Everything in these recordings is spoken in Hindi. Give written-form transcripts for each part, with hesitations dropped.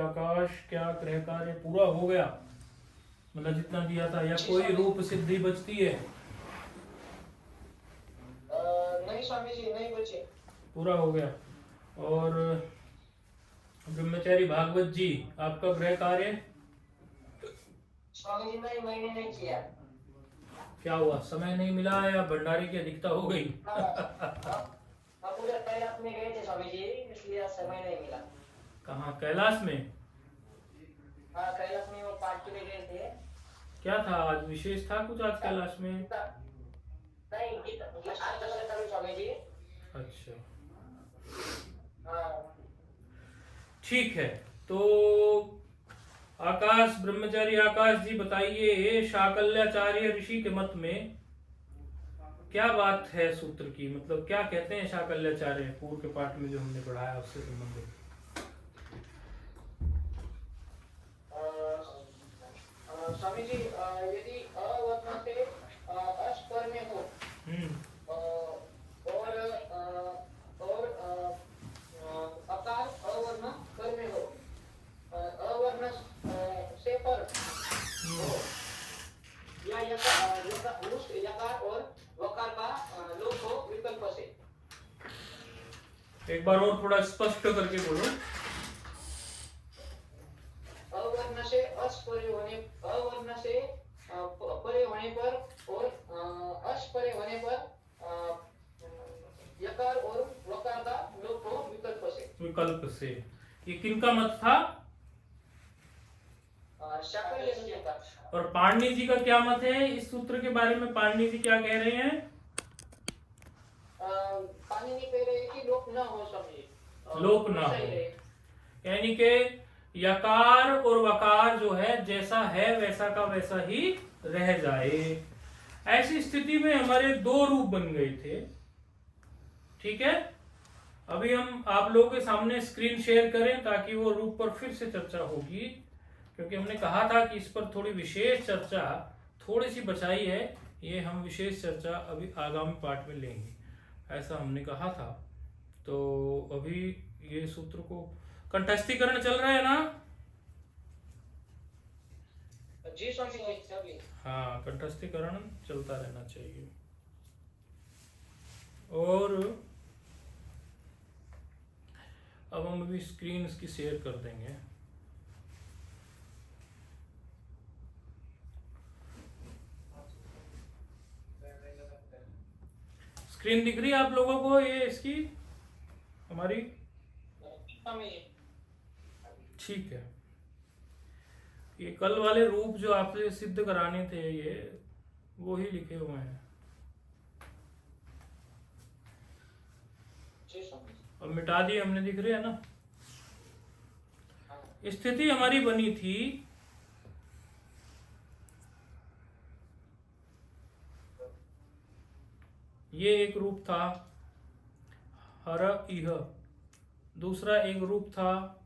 आकाश क्या ग्रह कार्य पूरा हो गया, मतलब जितना दिया था, या कोई रूप सिद्धि बचती है? नहीं स्वामी जी, नहीं बचे, पूरा हो गया। और ब्रह्मचारी भागवत जी, आपका गृह कार्य? स्वामी जी मैंने नहीं किया। क्या हुआ, समय नहीं मिला या भंडारी की अधिकता हो गई? हम उधर कैलाश में गए थे स्वामी जी, इसलिए समय नहीं मिला। कहाँ, कैलाश में? हाँ, कैलाश में वो पार्ट के लिए गए थे। क्या था आज, विशेष था कुछ आज कैलाश में? नहीं, आज दर्शन करो स्वामी जी। अच्छा, हाँ ठीक है। तो आकाश, ब्रह्मचारी आकाश जी बताइए, शाकल्याचार्य ऋषि के मत में क्या बात है सूत्र की, मतलब क्या कहते हैं शाकल्याचार्य, पूर्व के पाठ में जो हमने पढ़ाया उससे संबंधित? स्वामी जी, यदि अवर्ण से अस्पर में हो और अकार अवर्ण पर में हो, अवर्ण से पर हो, या यकार और वकार का लोप हो विकल्प से। एक बार और थोड़ा स्पष्ट करके बोलो। अवर्ण से अस्परे होने, अवर्ण से परे होने पर और अस्परे होने पर यकार और वकार का लोप हो विकल्प से। विकल्प से, ये किनका मत था? शाकल्य का। और पाणिनि जी का क्या मत है इस सूत्र के बारे में? पाणिनि जी क्या कह रहे हैं? पाणिनि कह रहे हैं कि लोप न हो स्वामी, लोप ना हो, यानी कि यकार और वकार जो है जैसा है वैसा का वैसा ही रह जाए। ऐसी स्थिति में हमारे दो रूप बन गए थे, ठीक है। अभी हम आप लोगों के सामने स्क्रीन शेयर करें ताकि वो रूप पर फिर से चर्चा होगी, क्योंकि हमने कहा था कि इस पर थोड़ी विशेष चर्चा थोड़ी सी बचाई है, ये हम विशेष चर्चा अभी आगामी पाठ में लेंगे, ऐसा हमने कहा था। तो अभी ये सूत्र को कंठस्थीकरण चल रहा है ना? जी स्वामी जी। हाँ, कंठस्थीकरण चलता रहना चाहिए। और अब हम अभी स्क्रीन इसकी शेयर कर देंगे। स्क्रीन दिख रही है आप लोगों को ये इसकी, हमारी? ठीक है। ये कल वाले रूप जो आपसे सिद्ध कराने थे ये वो ही लिखे हुए हैं। अब मिटा दिए हमने, दिख रहे है ना? स्थिति हमारी बनी थी, ये एक रूप था हर इह, दूसरा एक रूप था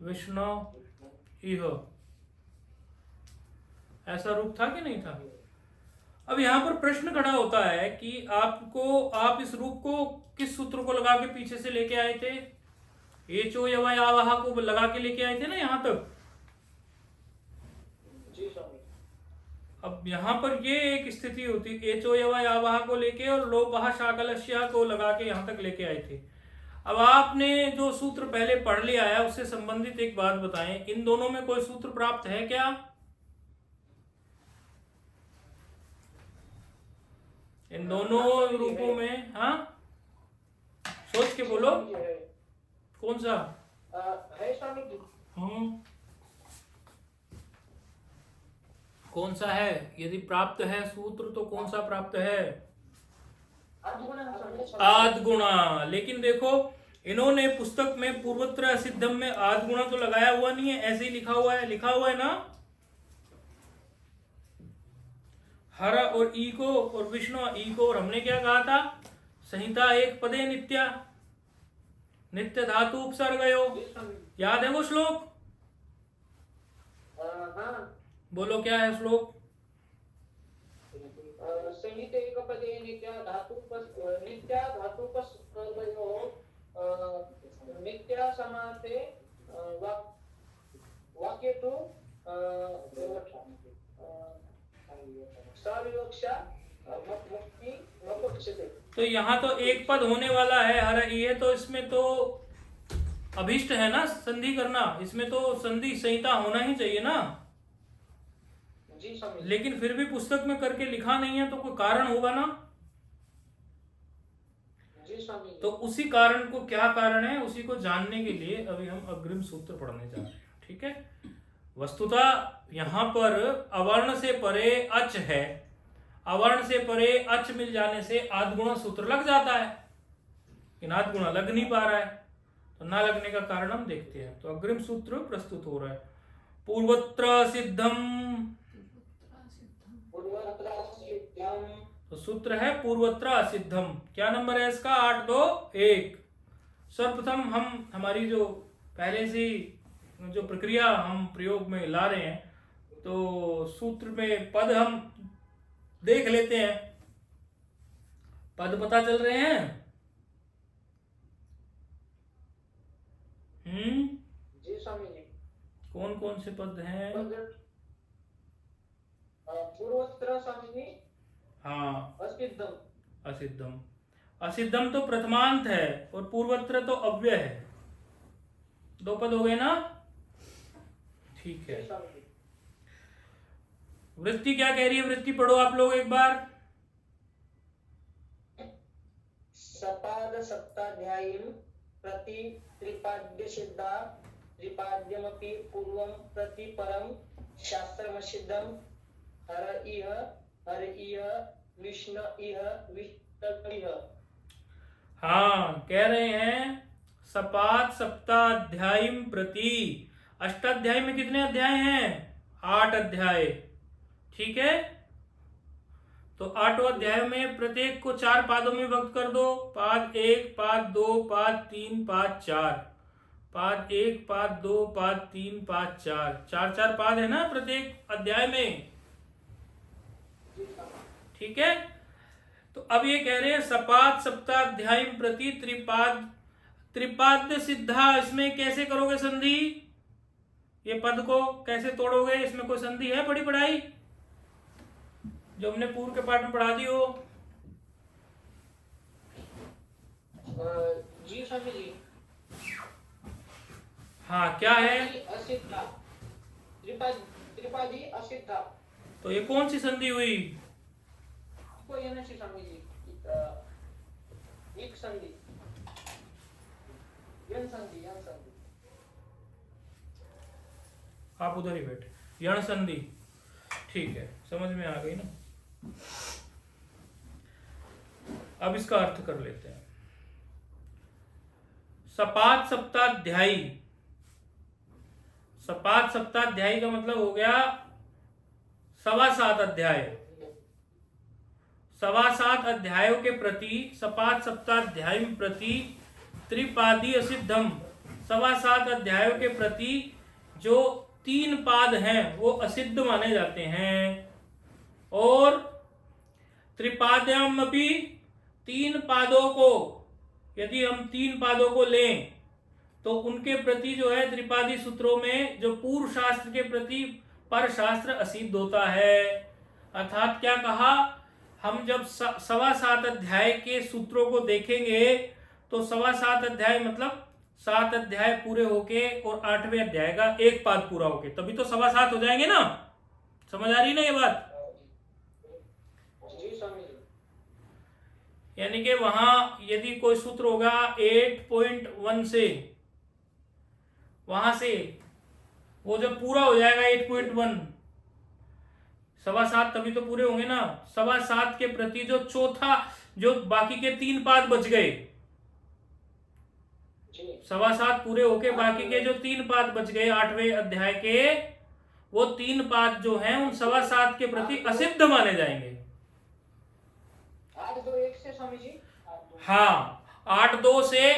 विष्णु इह, ऐसा रूप था कि नहीं था? अब यहां पर प्रश्न खड़ा होता है कि आप इस रूप को किस सूत्र को लगा के पीछे से लेके आए थे? एचो यवाह को लगा के लेके आए थे ना यहां तक। अब यहां पर ये एक स्थिति होती, एचो यवाह को लेके और लोपः शाकलस्य को लगा के यहां तक लेके आए थे। अब आपने जो सूत्र पहले पढ़ लिया है उससे संबंधित एक बात बताएं, इन दोनों में कोई सूत्र प्राप्त है क्या? इन दोनों रूपों में? हाँ, सोच के बोलो, कौन सा है स्वामी जी? कौन सा है? यदि प्राप्त है सूत्र तो कौन सा प्राप्त है? आद्गुणा। लेकिन देखो इन्होंने पुस्तक में पूर्वत्र सिद्धम में आद्गुणा तो लगाया हुआ नहीं है, ऐसे ही लिखा हुआ है ना, हर और ई को और विष्णु ई को। और हमने क्या कहा था? संहिता एक पदे नित्या, नित्य धातु उपसर्गयो, याद है वो श्लोक? बोलो क्या है श्लोक? संहिता एक पदे नित्या धातु नित्या समासे सविवक्षा मुक्ति नपुंसते। तो यहाँ तो एक पद होने वाला है हर ये, तो इसमें तो अभिष्ट है ना संधि करना, इसमें तो संधि संहिता होना ही चाहिए ना। जी स्वामी। लेकिन फिर भी पुस्तक में करके लिखा नहीं है, तो कोई कारण होगा ना। जी स्वामी। तो उसी कारण को, क्या कारण है उसी को जानने के लिए अभी हम अग्रिम सूत्र पढ़ने जा रहे हैं। ठीक है, वस्तुतः यहाँ पर अवर्ण से परे अच है, अवर्ण से परे अच मिल जाने से आद्गुण सूत्र लग जाता है, लेकिन आद्गुण लग नहीं पा रहा है। तो ना लगने का कारण हम देखते हैं। तो अग्रिम सूत्र प्रस्तुत हो रहा है। पूर्वत्र सिद्धम, तो सूत्र है पूर्वत्र सिद्धम। क्या नंबर है इसका? 8 2 1। सर्वप्रथम हम हमारी जो पहले से जो प्रक्रिया हम प्रयोग में ला रहे हैं, तो सूत्र में पद हम देख लेते हैं। पद पता चल रहे हैं? जी स्वामी जी। कौन कौन से पद हैं? पूर्वोत्तर स्वामी जी। हाँ, असिद्धम। असिद्धम। असिद्धम तो प्रथमांत है और पूर्वत्र तो अव्यय है। 2 पद हो गए ना? ठीक है। वृत्ति क्या कह रही है? वृत्ति पढ़ो आप लोग एक बार। सपाद सप्ताध्यायीं प्रति त्रिपाद्य सिद्धा त्रिपाद्यमपि पूर्वं प्रति परं शास्त्रमसिद्धं हर इह विष्णु इह विष्णु। हाँ, कह रहे हैं सपाद सप्ताध्यायीं प्रति। अष्टाध्यायी में कितने अध्याय हैं? 8 अध्याय। ठीक है, तो 8 अध्याय में प्रत्येक को 4 पादों में विभक्त कर दो। पाद 1, पाद 2, पाद 3, पाद 4। पाद 1, पाद 2, पाद 3, पाद 4। 4 पाद है ना प्रत्येक अध्याय में। ठीक है, तो अब ये कह रहे हैं सपाद सप्ताध्यायी प्रति त्रिपाद्य सिद्धा। इसमें कैसे करोगे संधि? ये पद को कैसे तोड़ोगे? इसमें कोई संधि है बड़ी पढ़ाई जो हमने पूर्व के पाठ में पढ़ा दी हो? जी स्वामी जी। हाँ, क्या है? असिद्धा, त्रिपादी असिद्धा। तो ये कौन सी संधि हुई? कोई है ना स्वामी जी? एक संधि, यन संधि। आप उधर ही बैठे। यण संधि। ठीक है, समझ में आ गई ना? अब इसका अर्थ कर लेते हैं। सपाद सप्ताध्यायी, सपाद सप्ताध्यायी का मतलब हो गया 7.25 अध्याय। 7.25 अध्यायों के प्रति सपाद सप्ताध्यायी प्रति त्रिपादी असिद्धम। 7.25 अध्यायों के प्रति जो 3 पाद हैं वो असिद्ध माने जाते हैं। और त्रिपाद्यम भी 3 पादों को, यदि हम 3 पादों को लें तो उनके प्रति जो है त्रिपादी सूत्रों में जो पूर्व शास्त्र के प्रति पर शास्त्र असिद्ध होता है। अर्थात क्या कहा? हम जब 7.25 अध्याय के सूत्रों को देखेंगे तो 7.25 अध्याय मतलब 7 अध्याय पूरे होके और 8वें अध्याय का 1 पाद पूरा होके, तभी तो 7.25 हो जाएंगे ना। समझ आ रही ना ये बात? यानी कि वहां यदि कोई सूत्र होगा 8.1 से, वहां से वो जब पूरा हो जाएगा 8.1, 7.25 तभी तो पूरे होंगे ना। 7.25 के प्रति जो चौथा, जो बाकी के 3 पाद बच गए, 7.25 पूरे होके बाकी के जो 3 पाद बच गए 8वें अध्याय के, वो 3 पाद जो हैं उन 7.25 के प्रति असिद्ध माने जाएंगे। 8-2-1 से स्वामी जी। हाँ, 8-2 से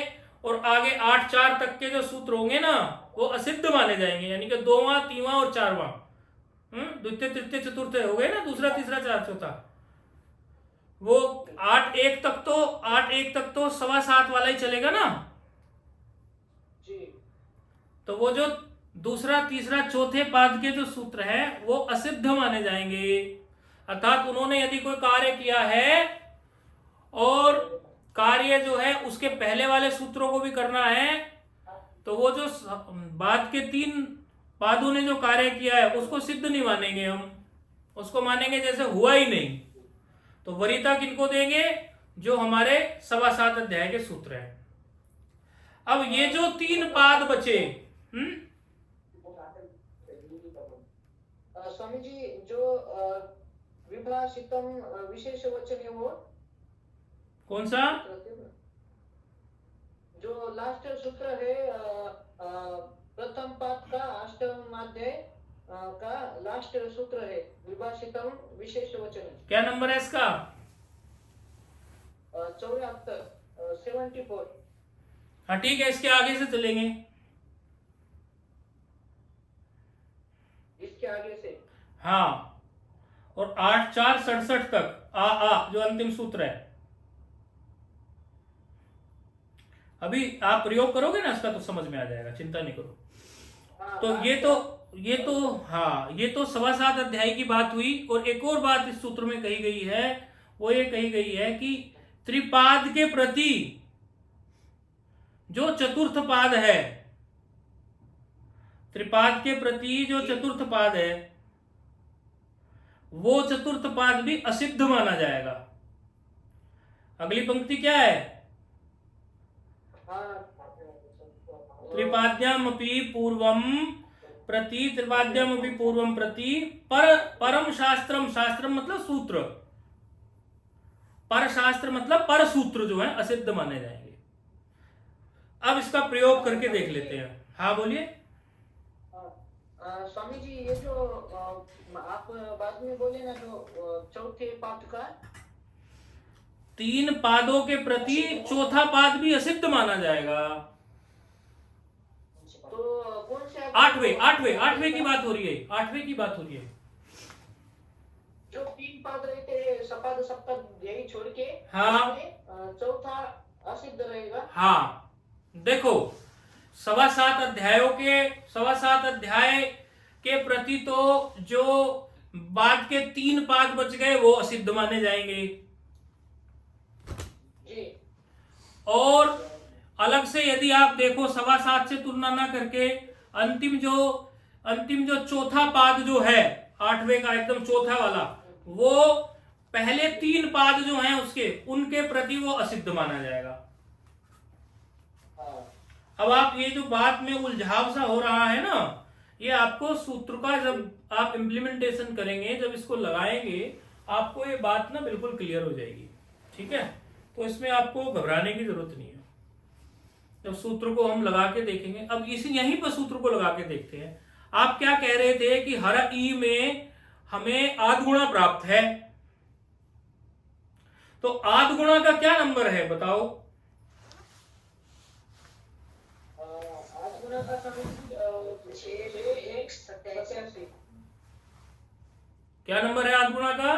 और आगे 8-4 तक के जो सूत्र होंगे ना वो असिद्ध माने जाएंगे। यानी कि 2वां, 3वां और 4वां, द्वितीय तृतीय चतुर्थ हो गए ना, दूसरा तीसरा चार चौथा, वो 8-1 तक तो 7.25 वाला ही चलेगा ना। जी। तो वो जो दूसरा तीसरा चौथे पाद के जो सूत्र हैं वो असिद्ध माने जाएंगे। अर्थात उन्होंने यदि कोई कार्य किया है और कार्य जो है उसके पहले वाले सूत्रों को भी करना है, तो वो जो बाद के 3 पादों ने जो कार्य किया है उसको सिद्ध नहीं मानेंगे हम, उसको मानेंगे जैसे हुआ ही नहीं। तो वरीता किनको देंगे? जो हमारे 7.25 अध्याय के सूत्र हैं। अब ये जो 3 पाद बचे, स्वामी जी, जो विभाषितम विशेष वचन है वो कौन सा? जो लास्ट सूत्र है प्रथम पाद का 8वां अध्याय का लास्ट सूत्र है विभाषितम विशेष वचन। क्या नंबर है इसका? 74 74। हाँ ठीक है, इसके आगे से चलेंगे। इसके आगे से हाँ, और 8-4-67 तक आ जो अंतिम सूत्र है। अभी आप प्रयोग करोगे ना इसका तो समझ में आ जाएगा, चिंता नहीं करो। तो ये तो 7.25 अध्याय की बात हुई। और एक और बात इस सूत्र में कही गई है, वो ये कही गई है कि त्रिपाद के प्रति जो चतुर्थ पाद है, त्रिपाद के प्रति जो चतुर्थ पाद है वो चतुर्थ पाद भी असिद्ध माना जाएगा। अगली पंक्ति क्या है? त्रिपाद्यामपि पूर्वम प्रति, त्रिपाद्यामपि पूर्वम प्रति परम शास्त्रम, शास्त्रम मतलब सूत्र, पर शास्त्र मतलब पर सूत्र जो है असिद्ध माने जाएंगे। अब इसका प्रयोग करके देख लेते हैं। हाँ बोलिए। स्वामी जी, ये जो आप बाद में बोले ना, जो चौथे पाद का 3 पादों के प्रति चौथा पाद भी असिद्ध माना जाएगा। तो कौन से 8वें की बात हो रही है, 8वें की बात हो रही है। जो 3 पाद रहते हैं सपाद सप्तक यही छोड़ के, हाँ, चौथा असिद्ध रहेगा। हाँ देखो, 7.25 अध्यायों के 7.25 अध्याय के प्रति तो जो बाद के 3 पाद बच गए वो असिद्ध माने जाएंगे जी। और अलग से यदि आप देखो 7.25 से तुलना ना करके अंतिम जो चौथा पाद जो है 8वें का एकदम चौथा वाला, वो पहले 3 पाद जो हैं उनके प्रति वो असिद्ध माना जाएगा। अब आप ये जो बात में उलझाव सा हो रहा है ना, ये आपको सूत्र का जब आप इम्प्लीमेंटेशन करेंगे, जब इसको लगाएंगे, आपको ये बात ना बिल्कुल क्लियर हो जाएगी। ठीक है, तो इसमें आपको घबराने की जरूरत नहीं है। जब सूत्र को हम लगा के देखेंगे, अब यहीं पर सूत्र को लगा के देखते हैं। आप क्या कह रहे थे कि हर ई में हमें आध गुणा प्राप्त है, तो आध गुणा का क्या नंबर है बताओ? क्या नंबर है आध गुणा का?